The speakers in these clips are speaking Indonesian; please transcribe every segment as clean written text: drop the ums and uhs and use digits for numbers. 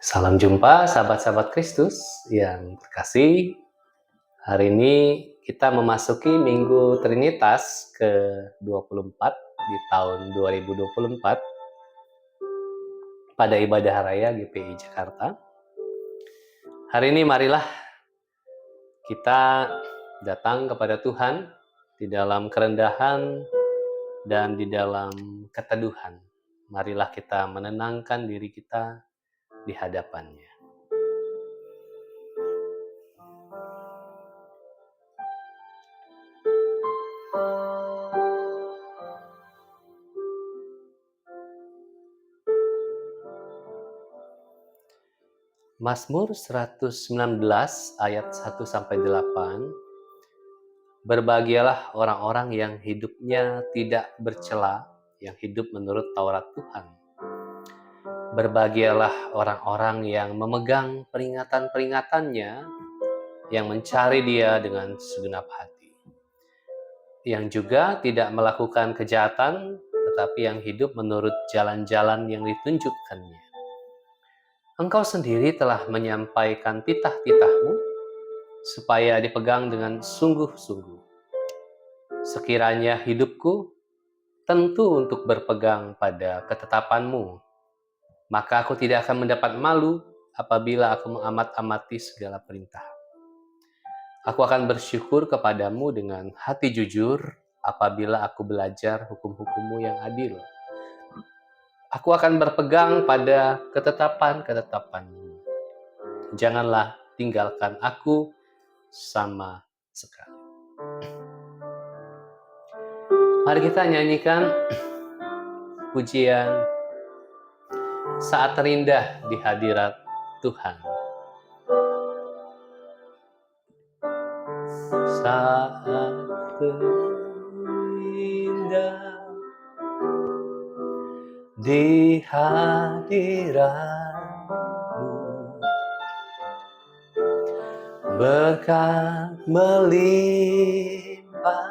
Salam jumpa sahabat-sahabat Kristus yang terkasih. Hari ini kita memasuki Minggu Trinitas ke-24 di tahun 2024 pada ibadah raya GPI Jakarta. Hari ini marilah kita datang kepada Tuhan di dalam kerendahan dan di dalam keteduhan. Marilah kita menenangkan diri kita di hadapannya. Mazmur 119 ayat 1-8. Berbahagialah orang-orang yang hidupnya tidak bercela, yang hidup menurut Taurat Tuhan. Berbahagialah orang-orang yang memegang peringatan-peringatannya, yang mencari Dia dengan segenap hati. Yang juga tidak melakukan kejahatan, tetapi yang hidup menurut jalan-jalan yang ditunjukkannya. Engkau sendiri telah menyampaikan titah-titahmu, supaya dipegang dengan sungguh-sungguh. Sekiranya hidupku tentu untuk berpegang pada ketetapanmu, maka aku tidak akan mendapat malu apabila aku mengamat-amati segala perintah. Aku akan bersyukur kepadamu dengan hati jujur apabila aku belajar hukum-hukummu yang adil. Aku akan berpegang pada ketetapan-ketetapanmu. Janganlah tinggalkan aku sama sekali. Mari kita nyanyikan pujian Saat Terindah di Hadirat Tuhan. Saat terindah di hadirat-Mu, berkat melimpah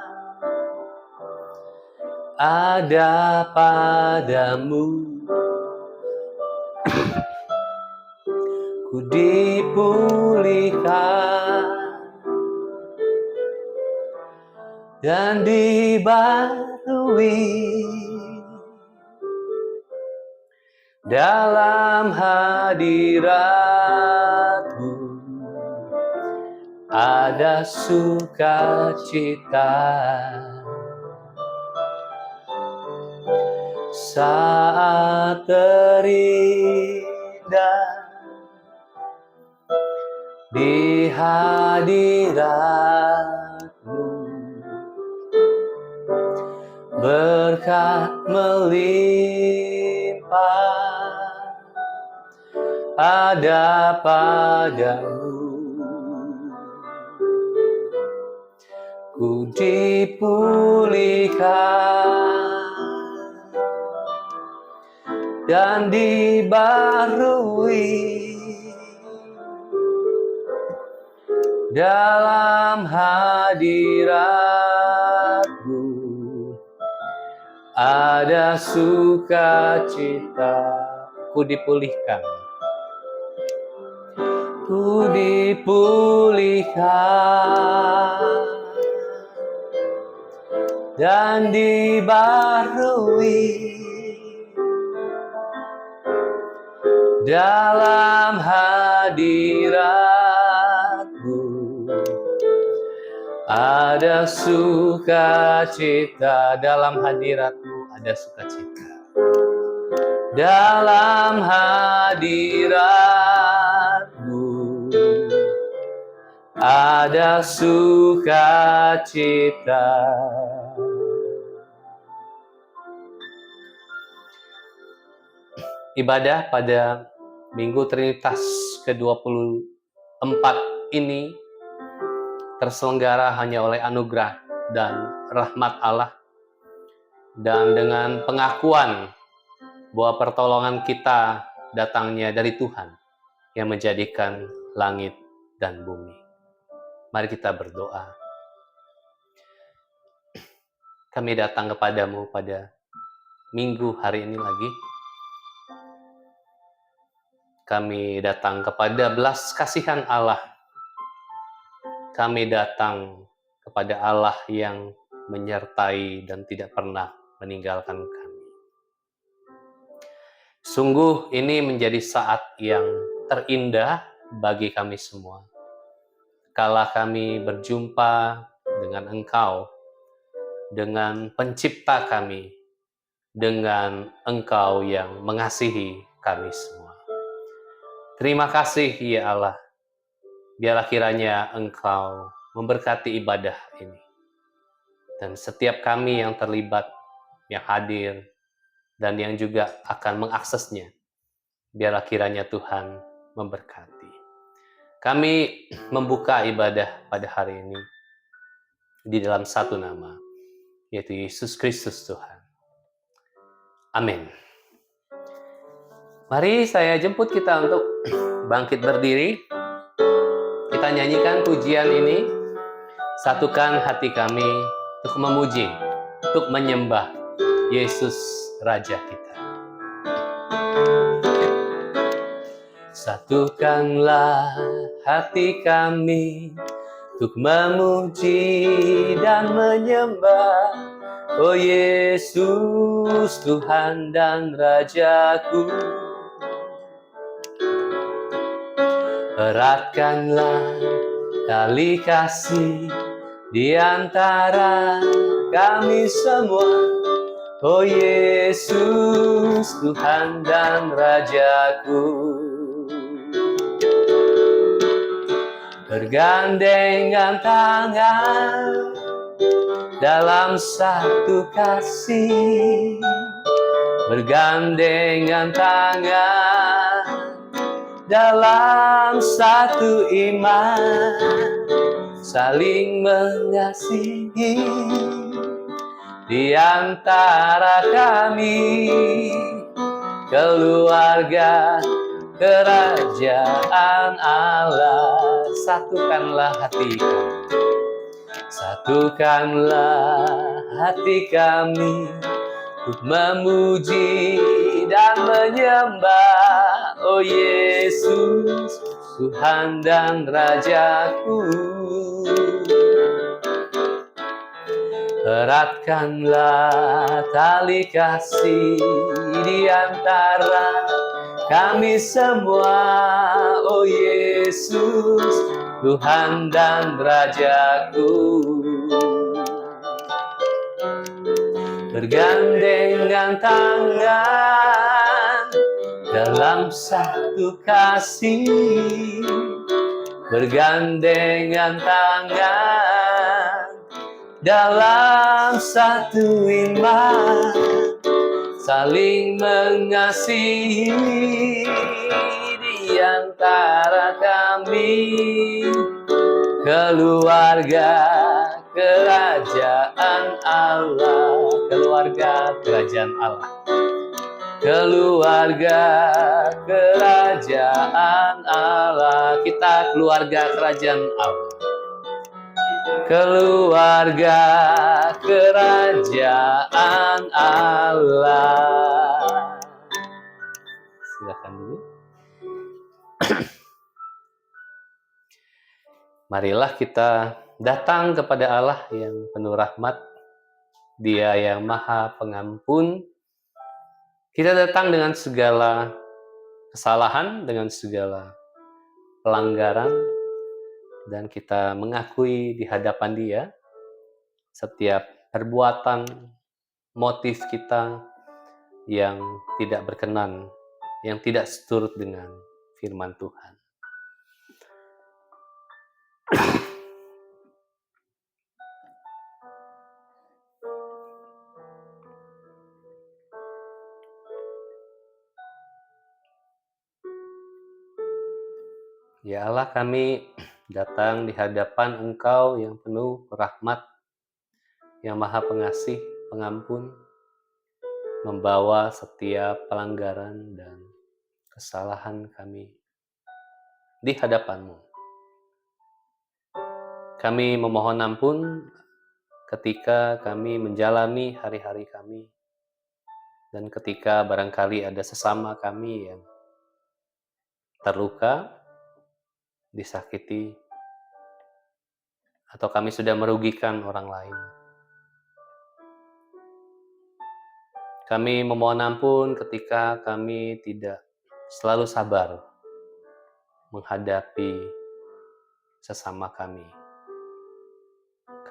ada padamu. Ku dipulihkan dan dibarui dalam hadirat-Mu. Ada sukacita saat terindah di hadirat-Mu, berkat melimpah ada padamu. Ku dipulihkan dan dibarui dalam hadirat-Mu. Ada sukacita. Ku dipulihkan. Ku dipulihkan dan dibarui dalam hadirat-Mu. Ada sukacita dalam hadirat-Mu, ada sukacita. Dalam hadirat-Mu ada sukacita. Ibadah pada Minggu Trinitas ke-24 ini terselenggara hanya oleh anugerah dan rahmat Allah, dan dengan pengakuan bahwa pertolongan kita datangnya dari Tuhan yang menjadikan langit dan bumi. Mari kita berdoa. Kami datang kepadamu pada Minggu hari ini lagi. Kami datang kepada belas kasihan Allah. Kami datang kepada Allah yang menyertai dan tidak pernah meninggalkan kami. Sungguh ini menjadi saat yang terindah bagi kami semua. Kala kami berjumpa dengan Engkau, dengan pencipta kami, dengan Engkau yang mengasihi kami semua. Terima kasih ya Allah. Biarlah kiranya Engkau memberkati ibadah ini. Dan setiap kami yang terlibat, yang hadir, dan yang juga akan mengaksesnya, biarlah kiranya Tuhan memberkati. Kami membuka ibadah pada hari ini di dalam satu nama, yaitu Yesus Kristus Tuhan. Amin. Mari saya jemput kita untuk bangkit berdiri. Kita nyanyikan pujian ini. Satukan hati kami untuk memuji, untuk menyembah Yesus Raja kita. Satukanlah hati kami untuk memuji dan menyembah, oh Yesus Tuhan dan Rajaku. Eratkanlah tali kasih di antara kami semua, oh Yesus Tuhan dan Rajaku. Bergandengan tangan dalam satu kasih, bergandengan tangan dalam satu iman, saling mengasihi di antara kami, keluarga kerajaan Allah. Satukanlah hati kami, satukanlah hati kami untuk memuji dan menyembah, oh Yesus Tuhan dan Rajaku. Eratkanlah tali kasih di antara kami semua, oh Yesus Tuhan dan Rajaku. Bergandengan tangan dalam satu kasih, bergandengan tangan dalam satu iman, saling mengasihi di antara kami, keluarga kerajaan Allah, keluarga kerajaan Allah, keluarga kerajaan Allah. Kita keluarga kerajaan Allah, keluarga kerajaan Allah. Silakan dulu. Marilah kita datang kepada Allah yang penuh rahmat, Dia yang Maha Pengampun. Kita datang dengan segala kesalahan, dengan segala pelanggaran, dan kita mengakui di hadapan Dia setiap perbuatan, motif kita yang tidak berkenan, yang tidak seturut dengan firman Tuhan. Ya Allah, kami datang di hadapan Engkau yang penuh rahmat, yang Maha Pengasih, Pengampun, membawa setiap pelanggaran dan kesalahan kami di hadapan-Mu. Kami memohon ampun ketika kami menjalani hari-hari kami, dan ketika barangkali ada sesama kami yang terluka, disakiti, atau kami sudah merugikan orang lain. Kami memohon ampun ketika kami tidak selalu sabar menghadapi sesama kami.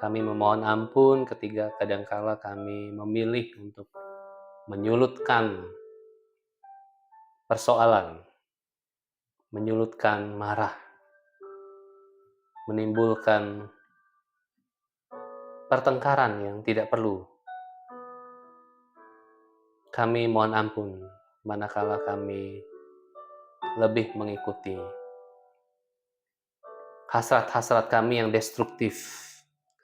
Kami memohon ampun ketika kadangkala kami memilih untuk menyulutkan persoalan, menyulutkan marah, menimbulkan pertengkaran yang tidak perlu. Kami mohon ampun manakala kami lebih mengikuti hasrat-hasrat kami yang destruktif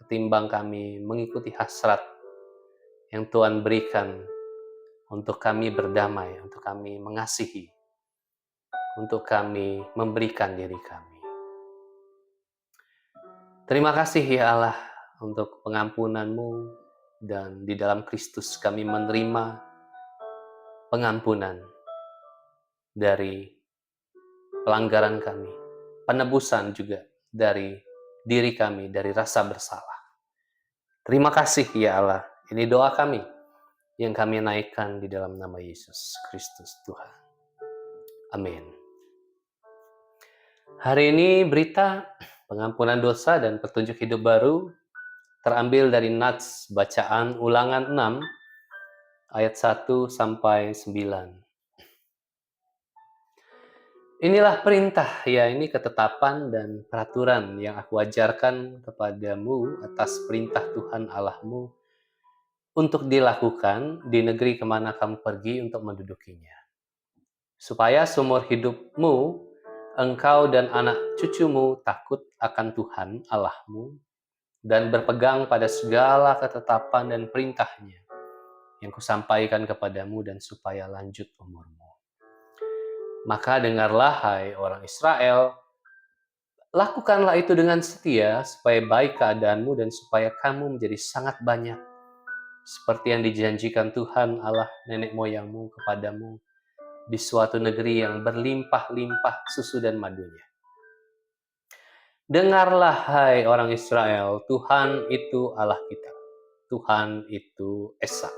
ketimbang kami mengikuti hasrat yang Tuhan berikan untuk kami berdamai, untuk kami mengasihi, untuk kami memberikan diri kami. Terima kasih ya Allah untuk pengampunan-Mu, dan di dalam Kristus kami menerima pengampunan dari pelanggaran kami, penebusan juga dari diri kami, dari rasa bersalah. Terima kasih ya Allah, ini doa kami yang kami naikkan di dalam nama Yesus Kristus Tuhan. Amin. Hari ini berita pengampunan dosa dan petunjuk hidup baru terambil dari Nats bacaan Ulangan 6 ayat 1 sampai 9. Inilah perintah, ya ini ketetapan dan peraturan yang aku ajarkan kepadamu atas perintah Tuhan Allahmu untuk dilakukan di negeri kemana kamu pergi untuk mendudukinya. Supaya seumur hidupmu, engkau dan anak cucumu takut akan Tuhan Allahmu dan berpegang pada segala ketetapan dan perintahnya yang kusampaikan kepadamu dan supaya lanjut umurmu. Maka dengarlah, hai orang Israel, lakukanlah itu dengan setia, supaya baik keadaanmu dan supaya kamu menjadi sangat banyak, seperti yang dijanjikan Tuhan Allah nenek moyangmu kepadamu di suatu negeri yang berlimpah-limpah susu dan madunya. Dengarlah, hai orang Israel, Tuhan itu Allah kita, Tuhan itu Esa.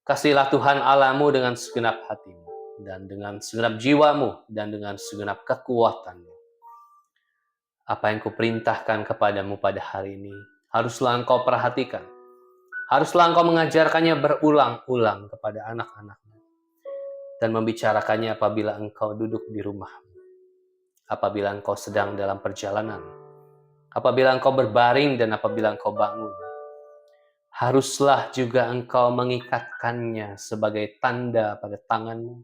Kasihlah Tuhan Allahmu dengan segenap hatimu, dan dengan segenap jiwamu, dan dengan segenap kekuatanmu. Apa yang kuperintahkan kepadamu pada hari ini, haruslah engkau perhatikan. Haruslah engkau mengajarkannya berulang-ulang kepada anak-anakmu, dan membicarakannya apabila engkau duduk di rumahmu, apabila engkau sedang dalam perjalanan, apabila engkau berbaring, dan apabila engkau bangun. Haruslah juga engkau mengikatkannya sebagai tanda pada tanganmu,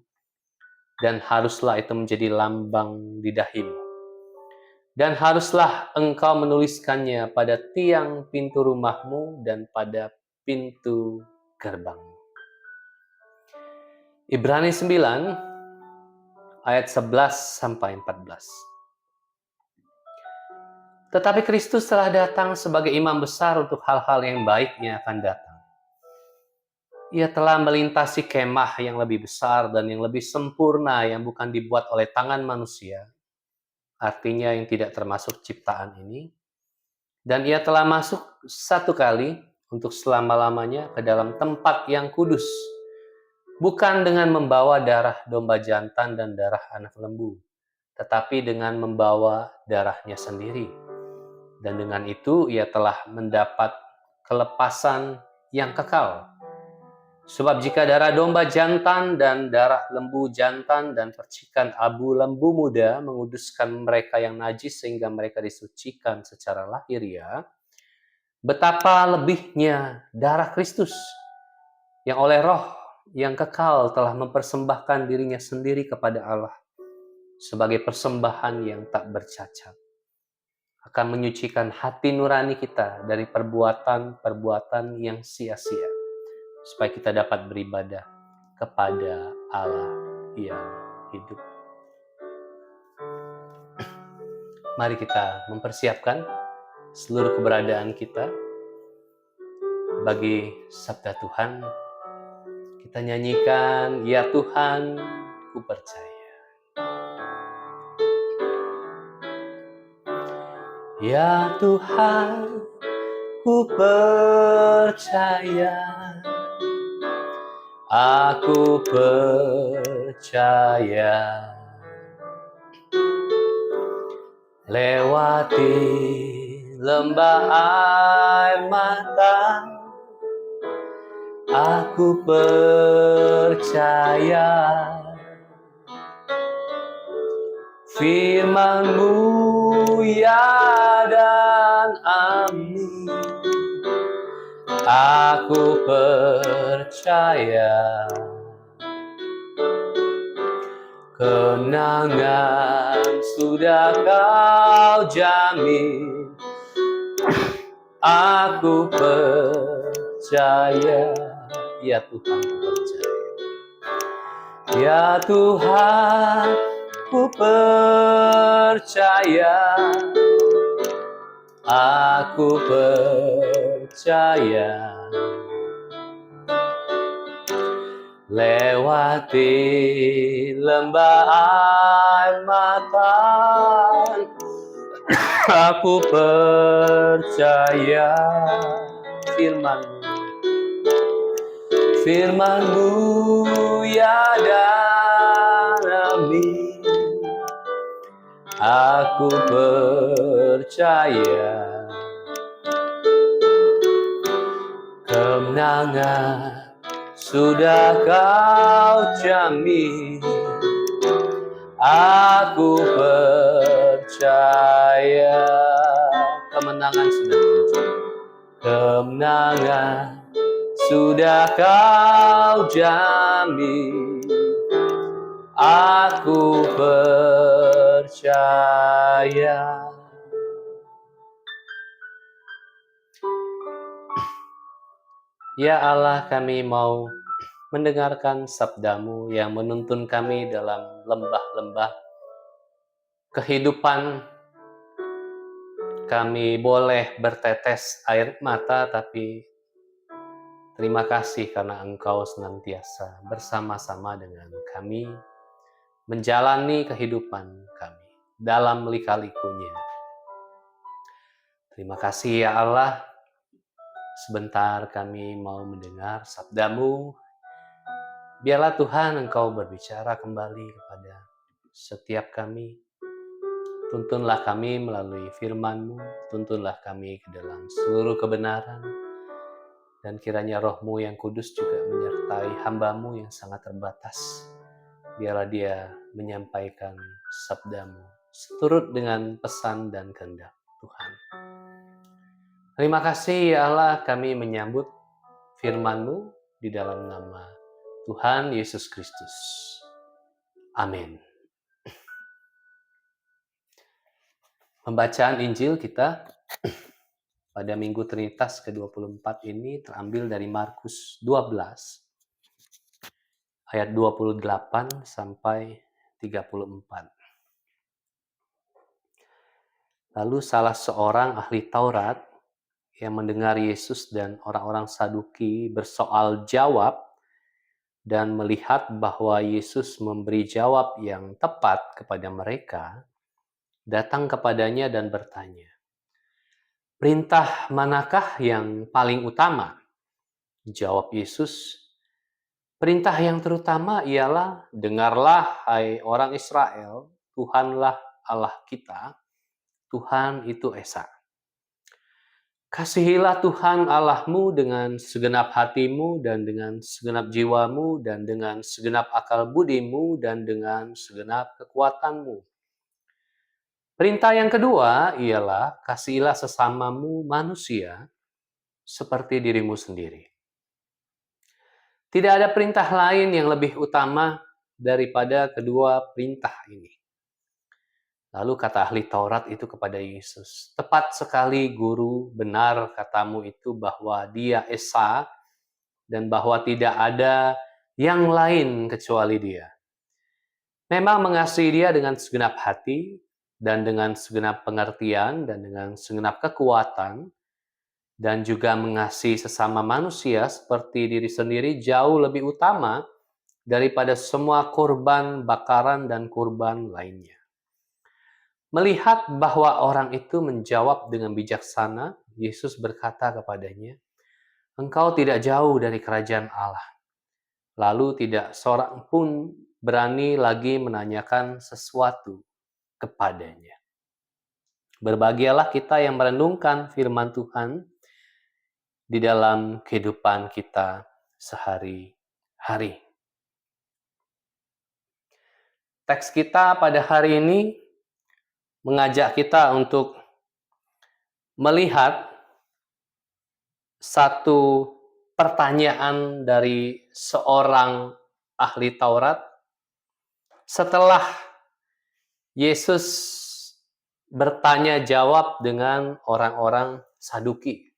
dan haruslah itu menjadi lambang di dahimu. Dan haruslah engkau menuliskannya pada tiang pintu rumahmu dan pada pintu gerbangmu. Ibrani 9 ayat 11 sampai 14. Tetapi Kristus telah datang sebagai imam besar untuk hal-hal yang baiknya akan datang. Ia telah melintasi kemah yang lebih besar dan yang lebih sempurna yang bukan dibuat oleh tangan manusia, artinya yang tidak termasuk ciptaan ini. Dan ia telah masuk satu kali untuk selama-lamanya ke dalam tempat yang kudus, bukan dengan membawa darah domba jantan dan darah anak lembu, tetapi dengan membawa darahnya sendiri. Dan dengan itu ia telah mendapat kelepasan yang kekal. Sebab jika darah domba jantan dan darah lembu jantan dan percikan abu lembu muda menguduskan mereka yang najis sehingga mereka disucikan secara lahiriah, betapa lebihnya darah Kristus yang oleh Roh yang kekal telah mempersembahkan dirinya sendiri kepada Allah sebagai persembahan yang tak bercacat, akan menyucikan hati nurani kita dari perbuatan-perbuatan yang sia-sia, supaya kita dapat beribadah kepada Allah yang hidup. Mari kita mempersiapkan seluruh keberadaan kita bagi sabda Tuhan. Kita nyanyikan, ya Tuhan, ku percaya. Ya Tuhan, ku percaya, aku percaya. Lewati lembah air mata, aku percaya. Firman-Mu ya dan amin, aku percaya. Kemenangan sudah Kau jamin, aku percaya. Ya Tuhan, ku percaya. Ya Tuhan, ku percaya, aku percaya. Lewati lembah air mata, aku percaya. Firman-Mu ya dan amin, aku percaya. Kemenangan sudah Kau jamin, aku percaya. Kemenangan sudah Kau jamin. Kemenangan sudah Kau jamin, aku percaya. Ya Allah, kami mau mendengarkan sabda-Mu yang menuntun kami dalam lembah-lembah kehidupan. Kami boleh bertetes air mata, tapi terima kasih karena Engkau senantiasa bersama-sama dengan kami, menjalani kehidupan kami dalam lika-likunya. Terima kasih ya Allah, sebentar kami mau mendengar sabda-Mu. Biarlah Tuhan Engkau berbicara kembali kepada setiap kami. Tuntunlah kami melalui firman-Mu, tuntunlah kami ke dalam seluruh kebenaran, dan kiranya Roh-Mu yang kudus juga menyertai hamba-Mu yang sangat terbatas. Biarlah dia menyampaikan sabda-Mu seturut dengan pesan dan kehendak Tuhan. Terima kasih ya Allah, kami menyambut firman-Mu di dalam nama Tuhan Yesus Kristus. Amin. Pembacaan Injil kita pada Minggu Trinitas ke-24 ini terambil dari Markus 12 ayat 28 sampai 34. Lalu salah seorang ahli Taurat yang mendengar Yesus dan orang-orang Saduki bersoal jawab dan melihat bahwa Yesus memberi jawab yang tepat kepada mereka, datang kepadanya dan bertanya, "Perintah manakah yang paling utama?" Jawab Yesus, "Perintah yang terutama ialah, dengarlah hai orang Israel, Tuhanlah Allah kita, Tuhan itu Esa. Kasihilah Tuhan Allahmu dengan segenap hatimu dan dengan segenap jiwamu dan dengan segenap akal budimu dan dengan segenap kekuatanmu. Perintah yang kedua ialah kasihilah sesamamu manusia seperti dirimu sendiri. Tidak ada perintah lain yang lebih utama daripada kedua perintah ini." Lalu kata ahli Taurat itu kepada Yesus, "Tepat sekali Guru, benar katamu itu bahwa Dia Esa dan bahwa tidak ada yang lain kecuali Dia. Memang mengasihi Dia dengan segenap hati dan dengan segenap pengertian dan dengan segenap kekuatan dan juga mengasihi sesama manusia seperti diri sendiri jauh lebih utama daripada semua kurban bakaran dan kurban lainnya. Melihat bahwa orang itu menjawab dengan bijaksana, Yesus berkata kepadanya, "Engkau tidak jauh dari kerajaan Allah." Lalu tidak seorang pun berani lagi menanyakan sesuatu kepadanya. Berbahagialah kita yang merenungkan firman Tuhan di dalam kehidupan kita sehari-hari. Teks kita pada hari ini mengajak kita untuk melihat satu pertanyaan dari seorang ahli Taurat setelah Yesus bertanya jawab dengan orang-orang Saduki.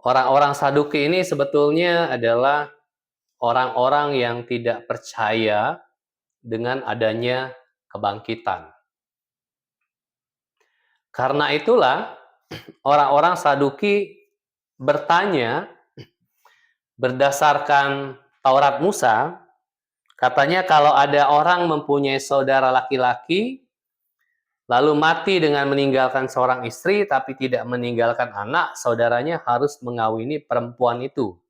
Orang-orang Saduki ini sebetulnya adalah orang-orang yang tidak percaya dengan adanya kebangkitan. Karena itulah orang-orang Saduki bertanya berdasarkan Taurat Musa, katanya kalau ada orang mempunyai saudara laki-laki lalu mati dengan meninggalkan seorang istri tapi tidak meninggalkan anak, saudaranya harus mengawini perempuan itu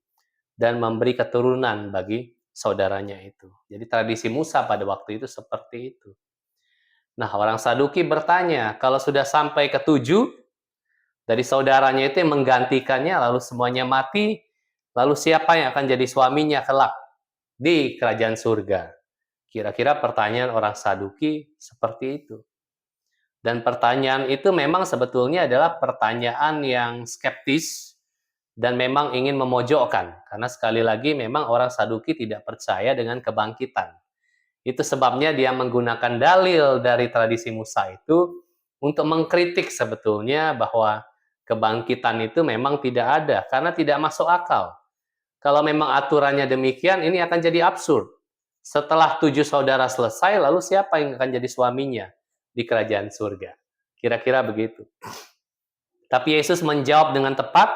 dan memberi keturunan bagi saudaranya itu. Jadi tradisi Musa pada waktu itu seperti itu. Nah, orang Saduki bertanya, kalau sudah sampai ke 7 dari saudaranya itu yang menggantikannya, lalu semuanya mati, lalu siapa yang akan jadi suaminya kelak di kerajaan surga? Kira-kira pertanyaan orang Saduki seperti itu. Dan pertanyaan itu memang sebetulnya adalah pertanyaan yang skeptis dan memang ingin memojokkan. Karena sekali lagi memang orang Saduki tidak percaya dengan kebangkitan. Itu sebabnya dia menggunakan dalil dari tradisi Musa itu untuk mengkritik sebetulnya bahwa kebangkitan itu memang tidak ada karena tidak masuk akal. Kalau memang aturannya demikian, ini akan jadi absurd. Setelah 7 saudara selesai, lalu siapa yang akan jadi suaminya di kerajaan surga? Kira-kira begitu. Tapi Yesus menjawab dengan tepat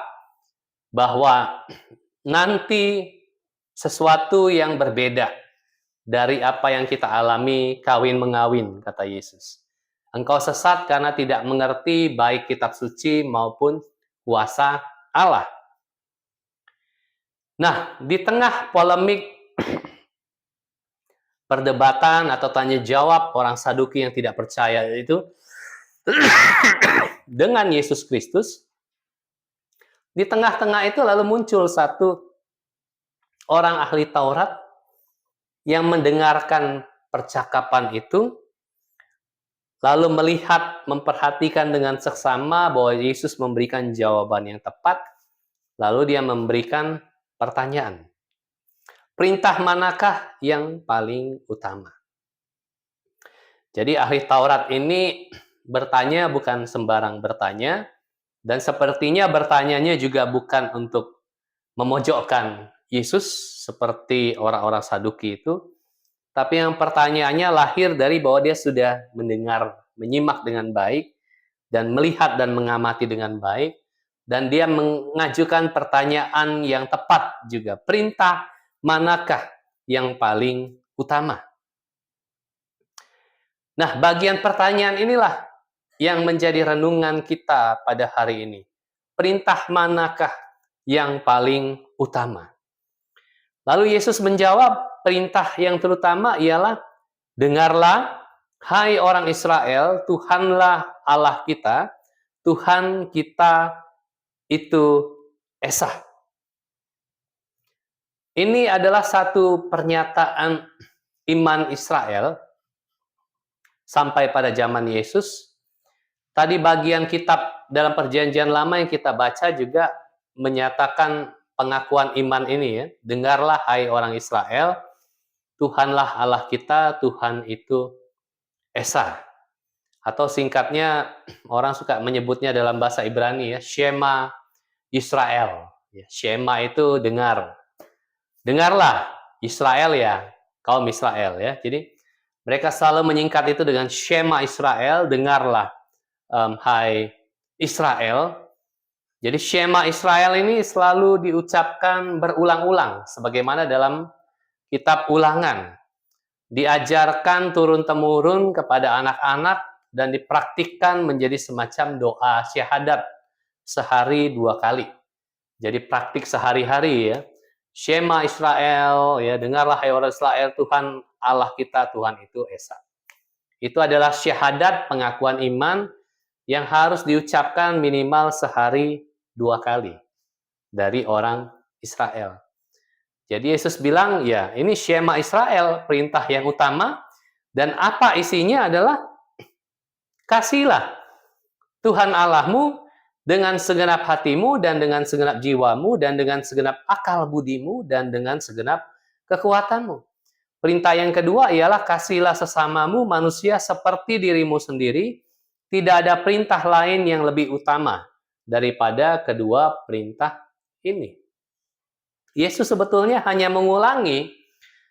bahwa nanti sesuatu yang berbeda dari apa yang kita alami kawin-mengawin, kata Yesus. Engkau sesat karena tidak mengerti baik kitab suci maupun kuasa Allah. Nah, di tengah polemik perdebatan atau tanya jawab orang Saduki yang tidak percaya itu dengan Yesus Kristus, di tengah-tengah itu lalu muncul satu orang ahli Taurat yang mendengarkan percakapan itu, lalu melihat, memperhatikan dengan seksama bahwa Yesus memberikan jawaban yang tepat, lalu dia memberikan pertanyaan. Perintah manakah yang paling utama? Jadi ahli Taurat ini bertanya bukan sembarang bertanya, dan sepertinya bertanyanya juga bukan untuk memojokkan Yesus seperti orang-orang Saduki itu, tapi yang pertanyaannya lahir dari bahwa dia sudah mendengar, menyimak dengan baik, dan melihat dan mengamati dengan baik, dan dia mengajukan pertanyaan yang tepat juga. Perintah manakah yang paling utama? Nah, bagian pertanyaan inilah yang menjadi renungan kita pada hari ini. Perintah manakah yang paling utama? Lalu Yesus menjawab, perintah yang terutama ialah, dengarlah, hai orang Israel, Tuhanlah Allah kita, Tuhan kita itu Esa. Ini adalah satu pernyataan iman Israel sampai pada zaman Yesus. Tadi bagian kitab dalam perjanjian lama yang kita baca juga menyatakan pengakuan iman ini ya. Dengarlah hai orang Israel, Tuhanlah Allah kita, Tuhan itu Esa. Atau singkatnya orang suka menyebutnya dalam bahasa Ibrani ya, Shema Israel. Shema itu dengar. Dengarlah Israel ya, kaum Israel ya. Jadi mereka selalu menyingkat itu dengan Shema Israel, dengarlah hai Israel. Jadi Shema Israel ini selalu diucapkan berulang-ulang sebagaimana dalam kitab Ulangan. diajarkan turun-temurun kepada anak-anak dan dipraktikkan menjadi semacam doa syahadat sehari 2 kali. Jadi praktik sehari-hari ya. Shema Israel, ya, dengarlah hai orang Israel, Tuhan Allah kita, Tuhan itu Esa. Itu adalah syahadat pengakuan iman yang harus diucapkan minimal sehari 2 kali dari orang Israel. Jadi Yesus bilang, ya ini Shema Israel, perintah yang utama, dan apa isinya adalah kasihilah Tuhan Allahmu dengan segenap hatimu dan dengan segenap jiwamu dan dengan segenap akal budimu dan dengan segenap kekuatanmu. Perintah yang kedua ialah kasihilah sesamamu manusia seperti dirimu sendiri. Tidak ada perintah lain yang lebih utama daripada kedua perintah ini. Yesus sebetulnya hanya mengulangi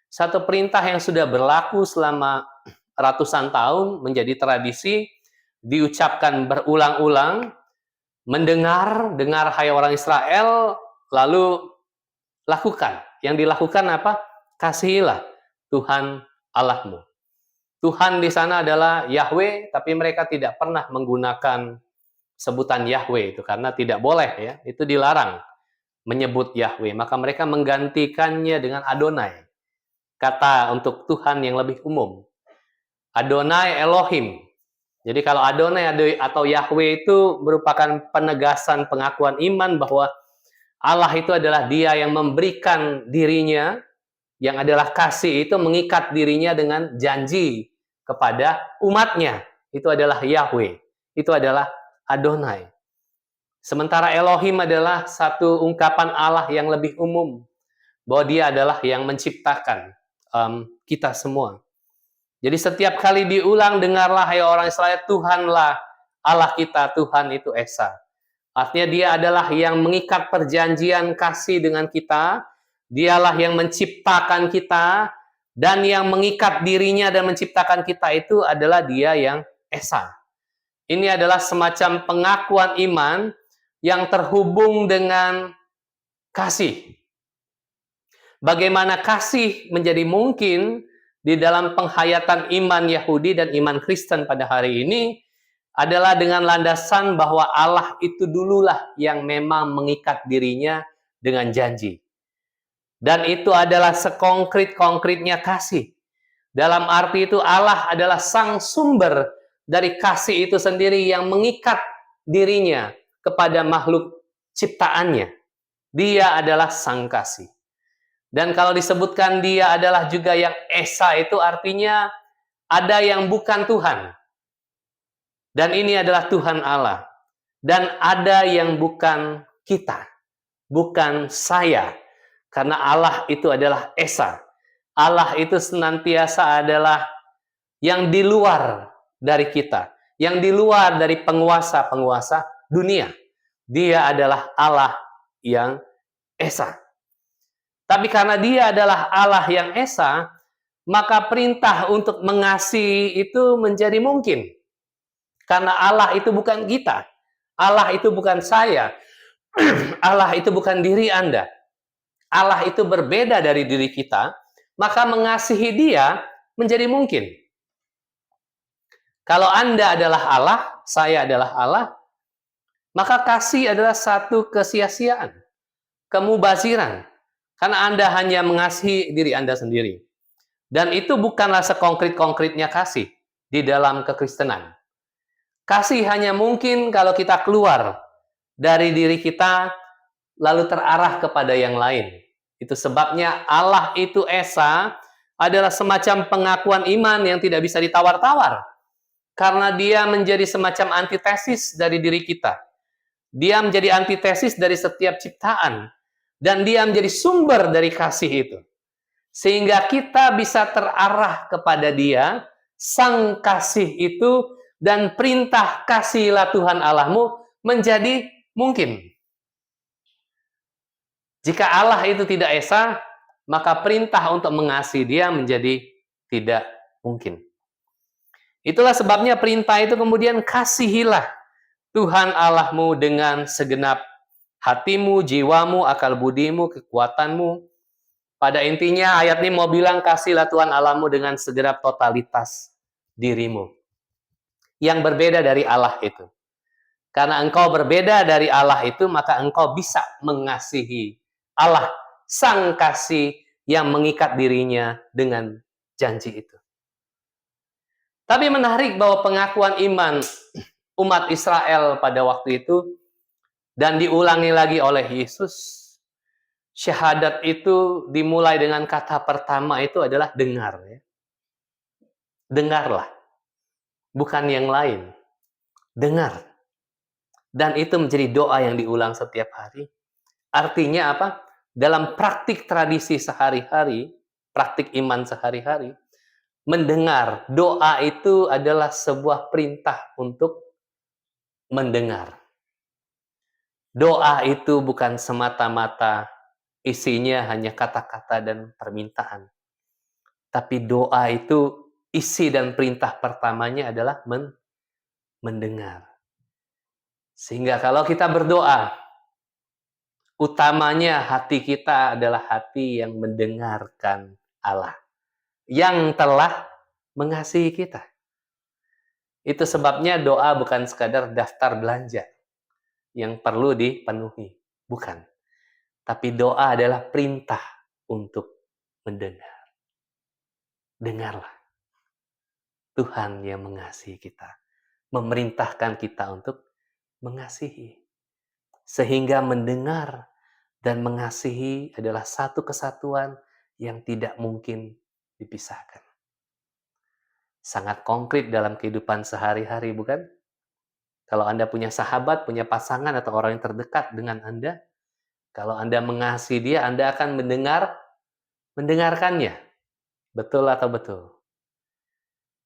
satu perintah yang sudah berlaku selama ratusan tahun menjadi tradisi, diucapkan berulang-ulang, dengar hai orang Israel, lalu lakukan. Yang dilakukan apa? Kasihilah Tuhan Allahmu. Tuhan di sana adalah Yahweh, tapi mereka tidak pernah menggunakan sebutan Yahweh itu karena tidak boleh ya, itu dilarang menyebut Yahweh. Maka mereka menggantikannya dengan Adonai, kata untuk Tuhan yang lebih umum. Adonai Elohim. Jadi kalau Adonai atau Yahweh itu merupakan penegasan pengakuan iman bahwa Allah itu adalah Dia yang memberikan dirinya, yang adalah kasih, itu mengikat dirinya dengan janji kepada umatnya. Itu adalah Yahweh. Itu adalah Adonai. Sementara Elohim adalah satu ungkapan Allah yang lebih umum, bahwa Dia adalah yang menciptakan kita semua. Jadi setiap kali diulang, dengarlah hai orang Israel, Tuhanlah Allah kita, Tuhan itu Esa. Artinya Dia adalah yang mengikat perjanjian kasih dengan kita, Dialah yang menciptakan kita, dan yang mengikat dirinya dan menciptakan kita itu adalah Dia yang Esa. Ini adalah semacam pengakuan iman yang terhubung dengan kasih. Bagaimana kasih menjadi mungkin di dalam penghayatan iman Yahudi dan iman Kristen pada hari ini adalah dengan landasan bahwa Allah itu dululah yang memang mengikat dirinya dengan janji. Dan itu adalah sekonkret-konkretnya kasih. Dalam arti itu Allah adalah sang sumber dari kasih itu sendiri yang mengikat dirinya kepada makhluk ciptaannya. Dia adalah sang kasih. Dan kalau disebutkan Dia adalah juga yang Esa, itu artinya ada yang bukan Tuhan. Dan ini adalah Tuhan Allah. Dan ada yang bukan kita. Bukan saya. Karena Allah itu adalah Esa. Allah itu senantiasa adalah yang di luar dari kita. Yang di luar dari penguasa-penguasa dunia. Dia adalah Allah yang Esa. Tapi karena Dia adalah Allah yang Esa, maka perintah untuk mengasihi itu menjadi mungkin. Karena Allah itu bukan kita. Allah itu bukan saya. Allah itu bukan diri Anda. Allah itu berbeda dari diri kita. Maka mengasihi Dia menjadi mungkin. Kalau Anda adalah Allah, saya adalah Allah, maka kasih adalah satu kesia-siaan, kemubaziran. Karena Anda hanya mengasihi diri Anda sendiri. Dan itu bukanlah sekonkret-konkretnya kasih di dalam kekristenan. Kasih hanya mungkin kalau kita keluar dari diri kita, lalu terarah kepada yang lain. Itu sebabnya Allah itu Esa adalah semacam pengakuan iman yang tidak bisa ditawar-tawar. Karena Dia menjadi semacam antitesis dari diri kita. Dia menjadi antitesis dari setiap ciptaan. Dan Dia menjadi sumber dari kasih itu. Sehingga kita bisa terarah kepada Dia, sang kasih itu, dan perintah kasihilah Tuhan Allahmu menjadi mungkin. Jika Allah itu tidak Esa, maka perintah untuk mengasihi Dia menjadi tidak mungkin. Itulah sebabnya perintah itu kemudian kasihilah Tuhan Allahmu dengan segenap hatimu, jiwamu, akal budimu, kekuatanmu. Pada intinya ayat ini mau bilang kasihlah Tuhan Allahmu dengan segenap totalitas dirimu. Yang berbeda dari Allah itu. Karena engkau berbeda dari Allah itu, maka engkau bisa mengasihi Allah, sang kasih yang mengikat dirinya dengan janji itu. Tapi menarik bahwa pengakuan iman umat Israel pada waktu itu, dan diulangi lagi oleh Yesus, syahadat itu dimulai dengan kata pertama itu adalah dengar. Ya. Dengarlah, bukan yang lain. Dengar. Dan itu menjadi doa yang diulang setiap hari. Artinya apa? Dalam praktik tradisi sehari-hari, praktik iman sehari-hari, mendengar, doa itu adalah sebuah perintah untuk mendengar. Doa itu bukan semata-mata isinya hanya kata-kata dan permintaan. Tapi doa itu isi dan perintah pertamanya adalah mendengar. Sehingga kalau kita berdoa, utamanya hati kita adalah hati yang mendengarkan Allah, yang telah mengasihi kita. Itu sebabnya doa bukan sekadar daftar belanja yang perlu dipenuhi. Bukan. Tapi doa adalah perintah untuk mendengar. Dengarlah. Tuhan yang mengasihi kita. Memerintahkan kita untuk mengasihi. Sehingga mendengar dan mengasihi adalah satu kesatuan yang tidak mungkin dipisahkan. Sangat konkret dalam kehidupan sehari-hari, bukan? Kalau Anda punya sahabat, punya pasangan, atau orang yang terdekat dengan Anda, kalau Anda mengasihi dia, Anda akan mendengarkannya. Betul atau betul?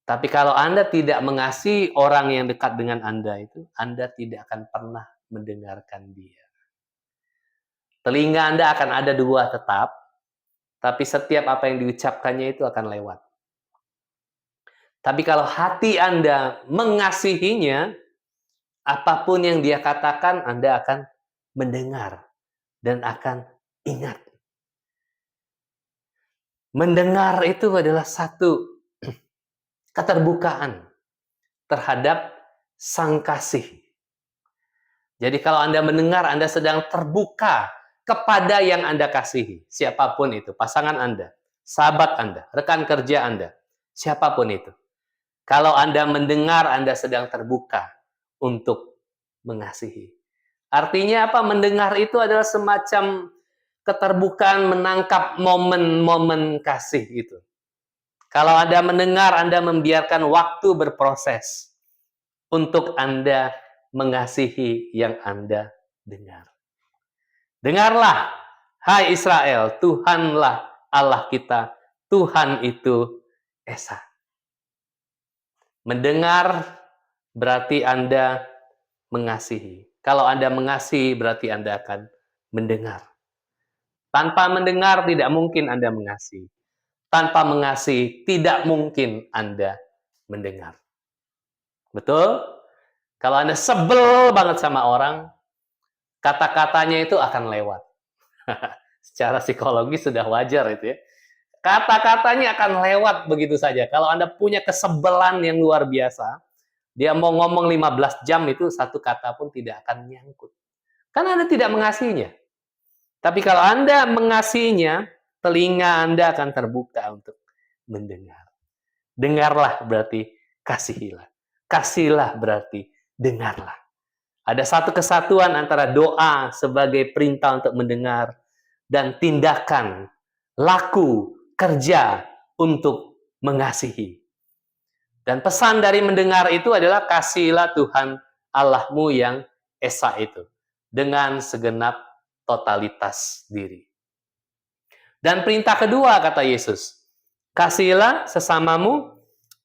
Tapi kalau Anda tidak mengasihi orang yang dekat dengan Anda itu, Anda tidak akan pernah mendengarkan dia. Telinga Anda akan ada dua tetap, tapi setiap apa yang diucapkannya itu akan lewat. Tapi kalau hati Anda mengasihinya, apapun yang dia katakan, Anda akan mendengar dan akan ingat. Mendengar itu adalah satu keterbukaan terhadap sang kasih. Jadi kalau Anda mendengar, Anda sedang terbuka kepada yang Anda kasihi. Siapapun itu, pasangan Anda, sahabat Anda, rekan kerja Anda, siapapun itu. Kalau Anda mendengar, Anda sedang terbuka untuk mengasihi. Artinya apa? Mendengar itu adalah semacam keterbukaan menangkap momen-momen kasih itu. Kalau Anda mendengar, Anda membiarkan waktu berproses untuk Anda mengasihi yang Anda dengar. Dengarlah, hai Israel, Tuhanlah Allah kita, Tuhan itu Esa. Mendengar berarti Anda mengasihi. Kalau Anda mengasihi, berarti Anda akan mendengar. Tanpa mendengar, tidak mungkin Anda mengasihi. Tanpa mengasihi, tidak mungkin Anda mendengar. Betul? Kalau Anda sebel banget sama orang, kata-katanya itu akan lewat. Secara psikologis sudah wajar itu ya. Kata-katanya akan lewat begitu saja. Kalau Anda punya kesebelan yang luar biasa, dia mau ngomong 15 jam itu satu kata pun tidak akan nyangkut. Karena Anda tidak mengasihinya. Tapi kalau Anda mengasihinya, telinga Anda akan terbuka untuk mendengar. Dengarlah berarti kasihilah. Kasihlah berarti dengarlah. Ada satu kesatuan antara doa sebagai perintah untuk mendengar dan tindakan, laku, kerja untuk mengasihi. Dan pesan dari mendengar itu adalah kasihilah Tuhan Allahmu yang Esa itu. Dengan segenap totalitas diri. Dan perintah kedua kata Yesus, kasihilah sesamamu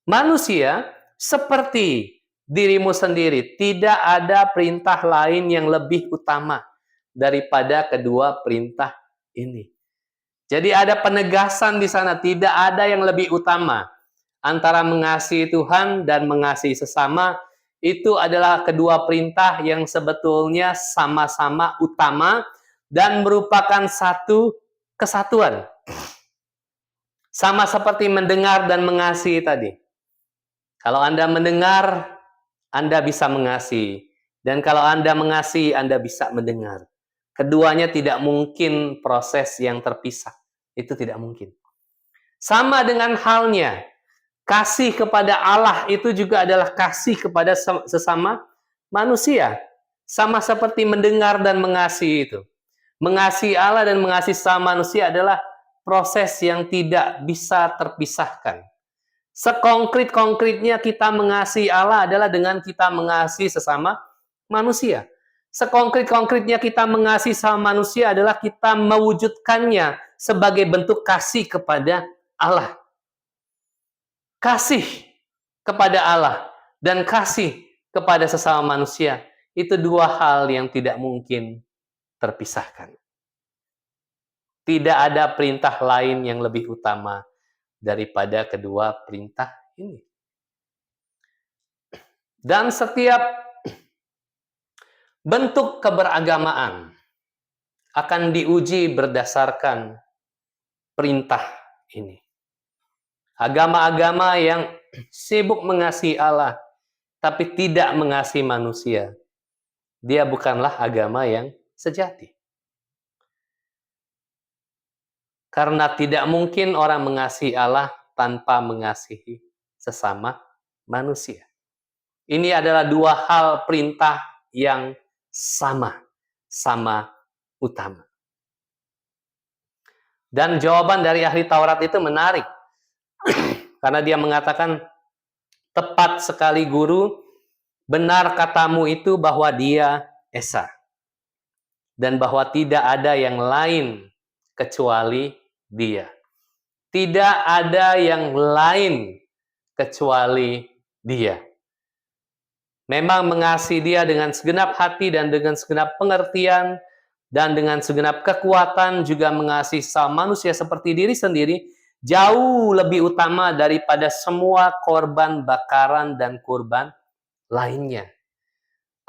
manusia seperti dirimu sendiri. Tidak ada perintah lain yang lebih utama daripada kedua perintah ini. Jadi ada penegasan di sana, tidak ada yang lebih utama antara mengasihi Tuhan dan mengasihi sesama. Itu adalah kedua perintah yang sebetulnya sama-sama utama dan merupakan satu kesatuan. Sama seperti mendengar dan mengasihi tadi. Kalau Anda mendengar, Anda bisa mengasihi. Dan kalau Anda mengasihi, Anda bisa mendengar. Keduanya tidak mungkin proses yang terpisah. Itu tidak mungkin. Sama dengan halnya, kasih kepada Allah itu juga adalah kasih kepada sesama manusia. Sama seperti mendengar dan mengasihi itu. Mengasihi Allah dan mengasihi sesama manusia adalah proses yang tidak bisa terpisahkan. Sekonkret-konkretnya kita mengasihi Allah adalah dengan kita mengasihi sesama manusia. Sekonkret-konkretnya kita mengasihi sesama manusia adalah kita mewujudkannya sebagai bentuk kasih kepada Allah. Kasih kepada Allah dan kasih kepada sesama manusia itu dua hal yang tidak mungkin terpisahkan. Tidak ada perintah lain yang lebih utama daripada kedua perintah ini. Dan setiap bentuk keberagamaan akan diuji berdasarkan perintah ini. Agama-agama yang sibuk mengasihi Allah, tapi tidak mengasihi manusia, dia bukanlah agama yang sejati. Karena tidak mungkin orang mengasihi Allah tanpa mengasihi sesama manusia. Ini adalah dua hal perintah yang sama utama. Dan jawaban dari ahli Taurat itu menarik. Karena dia mengatakan, tepat sekali guru, benar katamu itu bahwa dia Esa. Dan bahwa tidak ada yang lain kecuali dia. Tidak ada yang lain kecuali dia. Memang mengasihi dia dengan segenap hati dan dengan segenap pengertian dan dengan segenap kekuatan, juga mengasihi sama manusia seperti diri sendiri, jauh lebih utama daripada semua korban bakaran dan kurban lainnya.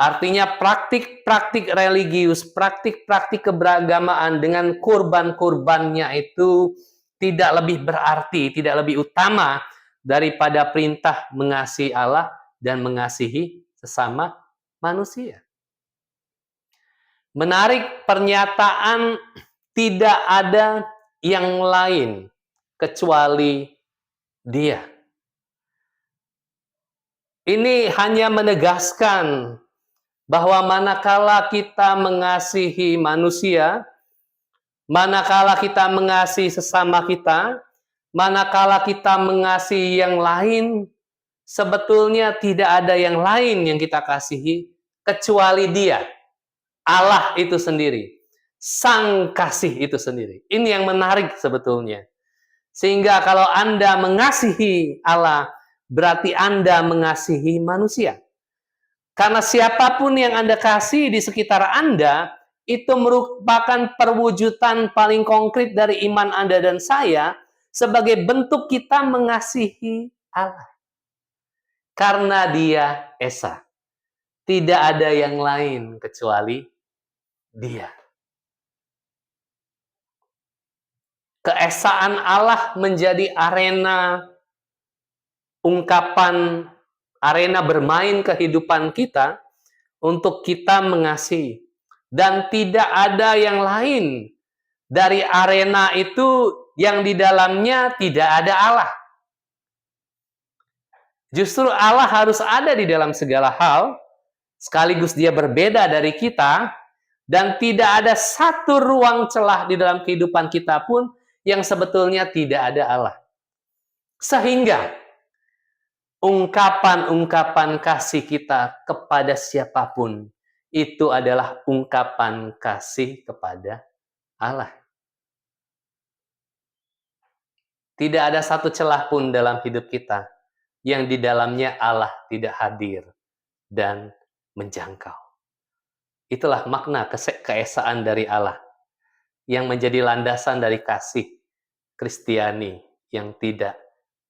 Artinya praktik-praktik religius, praktik-praktik keberagamaan dengan kurban-kurbannya itu tidak lebih berarti, tidak lebih utama daripada perintah mengasihi Allah dan mengasihi sesama manusia. Menarik pernyataan tidak ada yang lain kecuali dia. Ini hanya menegaskan bahwa manakala kita mengasihi manusia, manakala kita mengasihi sesama kita, manakala kita mengasihi yang lain, sebetulnya tidak ada yang lain yang kita kasihi kecuali dia. Allah itu sendiri. Sang kasih itu sendiri. Ini yang menarik sebetulnya. Sehingga kalau Anda mengasihi Allah, berarti Anda mengasihi manusia. Karena siapapun yang Anda kasih di sekitar Anda, itu merupakan perwujudan paling konkret dari iman Anda dan saya, sebagai bentuk kita mengasihi Allah. Karena dia Esa. Tidak ada yang lain kecuali dia. Keesaan Allah menjadi arena ungkapan, arena bermain kehidupan kita untuk kita mengasihi. Dan tidak ada yang lain dari arena itu yang di dalamnya tidak ada Allah. Justru Allah harus ada di dalam segala hal, sekaligus dia berbeda dari kita, dan tidak ada satu ruang celah di dalam kehidupan kita pun yang sebetulnya tidak ada Allah. Sehingga ungkapan-ungkapan kasih kita kepada siapapun itu adalah ungkapan kasih kepada Allah. Tidak ada satu celah pun dalam hidup kita yang di dalamnya Allah tidak hadir dan menjangkau. Itulah makna keesaan dari Allah yang menjadi landasan dari kasih Kristiani yang tidak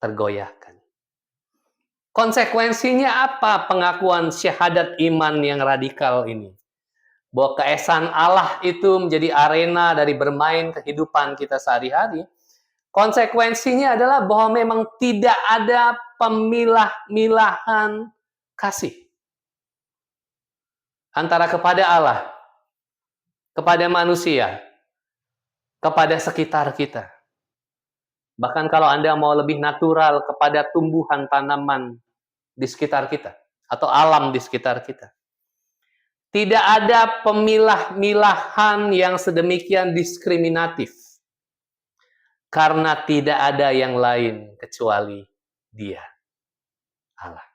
tergoyahkan. Konsekuensinya apa pengakuan syahadat iman yang radikal ini? Bahwa keesaan Allah itu menjadi arena dari bermain kehidupan kita sehari-hari, Konsekuensinya adalah bahwa memang tidak ada pemilah-milahan kasih antara kepada Allah, kepada manusia, kepada sekitar kita. Bahkan kalau Anda mau lebih natural kepada tumbuhan tanaman di sekitar kita atau alam di sekitar kita. Tidak ada pemilah-milahan yang sedemikian diskriminatif. Karena tidak ada yang lain kecuali Dia, Allah.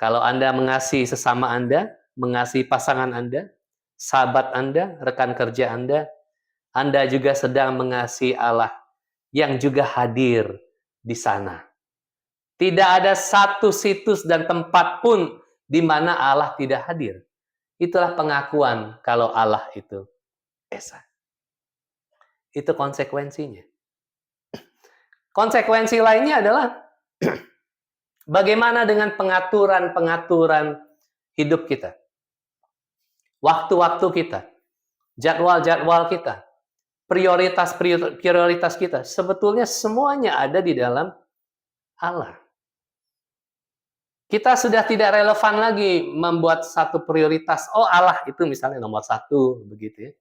Kalau Anda mengasihi sesama Anda, mengasihi pasangan Anda, sahabat Anda, rekan kerja Anda juga sedang mengasihi Allah yang juga hadir di sana. Tidak ada satu situs dan tempat pun di mana Allah tidak hadir. Itulah pengakuan kalau Allah itu Esa. Itu konsekuensinya. Konsekuensi lainnya adalah bagaimana dengan pengaturan-pengaturan hidup kita. Waktu-waktu kita, jadwal-jadwal kita, prioritas-prioritas kita. Sebetulnya semuanya ada di dalam Allah. Kita sudah tidak relevan lagi membuat satu prioritas. Oh, Allah itu misalnya nomor satu, begitu ya.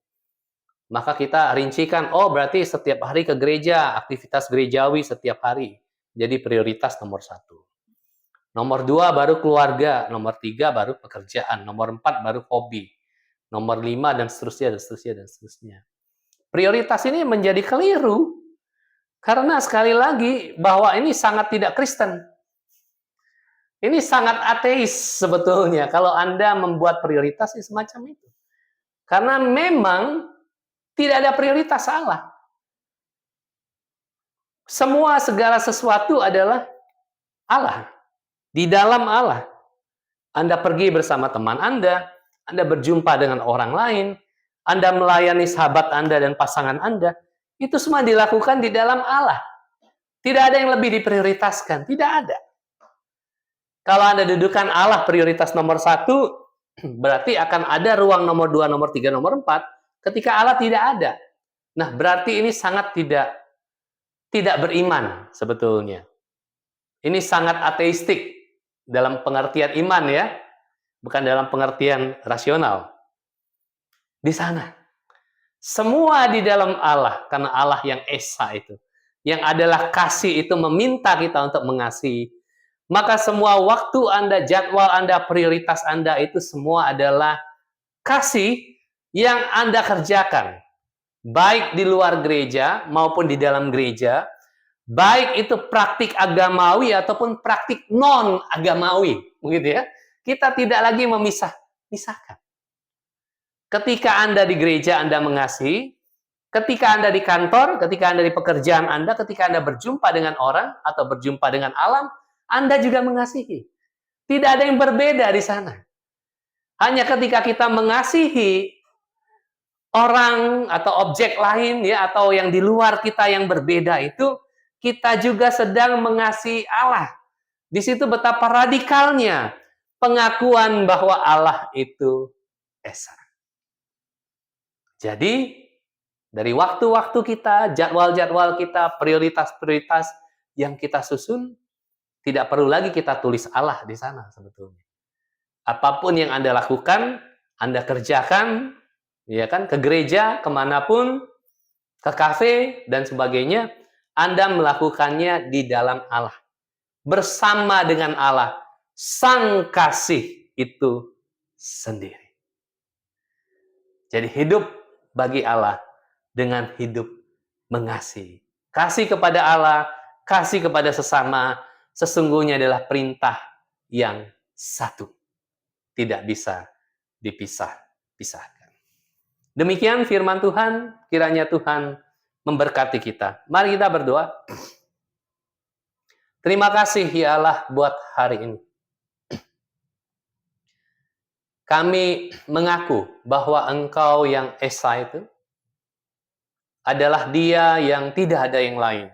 Maka kita rincikan, oh berarti setiap hari ke gereja, aktivitas gerejawi setiap hari. Jadi prioritas nomor satu. Nomor 2 baru keluarga, nomor 3 baru pekerjaan, nomor 4 baru hobi, nomor 5 dan seterusnya, dan seterusnya, dan seterusnya. Prioritas ini menjadi keliru, karena sekali lagi bahwa ini sangat tidak Kristen. Ini sangat ateis sebetulnya kalau Anda membuat prioritas semacam itu. Karena memang tidak ada prioritas Allah. Semua segala sesuatu adalah Allah. Di dalam Allah. Anda pergi bersama teman Anda berjumpa dengan orang lain, Anda melayani sahabat Anda dan pasangan Anda, itu semua dilakukan di dalam Allah. Tidak ada yang lebih diprioritaskan, tidak ada. Kalau Anda dudukan Allah prioritas nomor 1, berarti akan ada ruang nomor 2, nomor 3, nomor 4, ketika Allah tidak ada. Nah, berarti ini sangat tidak beriman sebetulnya. Ini sangat ateistik dalam pengertian iman ya, bukan dalam pengertian rasional. Di sana. Semua di dalam Allah, karena Allah yang Esa itu. Yang adalah kasih itu meminta kita untuk mengasihi. Maka semua waktu Anda, jadwal Anda, prioritas Anda itu semua adalah kasih yang Anda kerjakan. Baik di luar gereja maupun di dalam gereja. Baik itu praktik agamawi ataupun praktik non-agamawi. Begitu ya. Kita tidak lagi memisahkan. Ketika Anda di gereja, Anda mengasihi. Ketika Anda di kantor, ketika Anda di pekerjaan Anda, ketika Anda berjumpa dengan orang atau berjumpa dengan alam, Anda juga mengasihi. Tidak ada yang berbeda di sana. Hanya ketika kita mengasihi orang atau objek lain ya atau yang di luar kita yang berbeda itu, kita juga sedang mengasihi Allah. Di situ betapa radikalnya pengakuan bahwa Allah itu Esa. Jadi, dari waktu-waktu kita, jadwal-jadwal kita, prioritas-prioritas yang kita susun, tidak perlu lagi kita tulis Allah di sana sebetulnya. Apapun yang Anda lakukan, Anda kerjakan, ya kan, ke gereja, kemanapun, ke kafe, dan sebagainya, Anda melakukannya di dalam Allah. Bersama dengan Allah, Sang Kasih itu sendiri. Jadi hidup bagi Allah dengan hidup mengasihi. Kasih kepada Allah, kasih kepada sesama, sesungguhnya adalah perintah yang satu. Tidak bisa dipisah-pisahkan. Demikian firman Tuhan, kiranya Tuhan memberkati kita. Mari kita berdoa. Terima kasih ya Allah buat hari ini. Kami mengaku bahwa Engkau yang Esa itu adalah Dia yang tidak ada yang lain.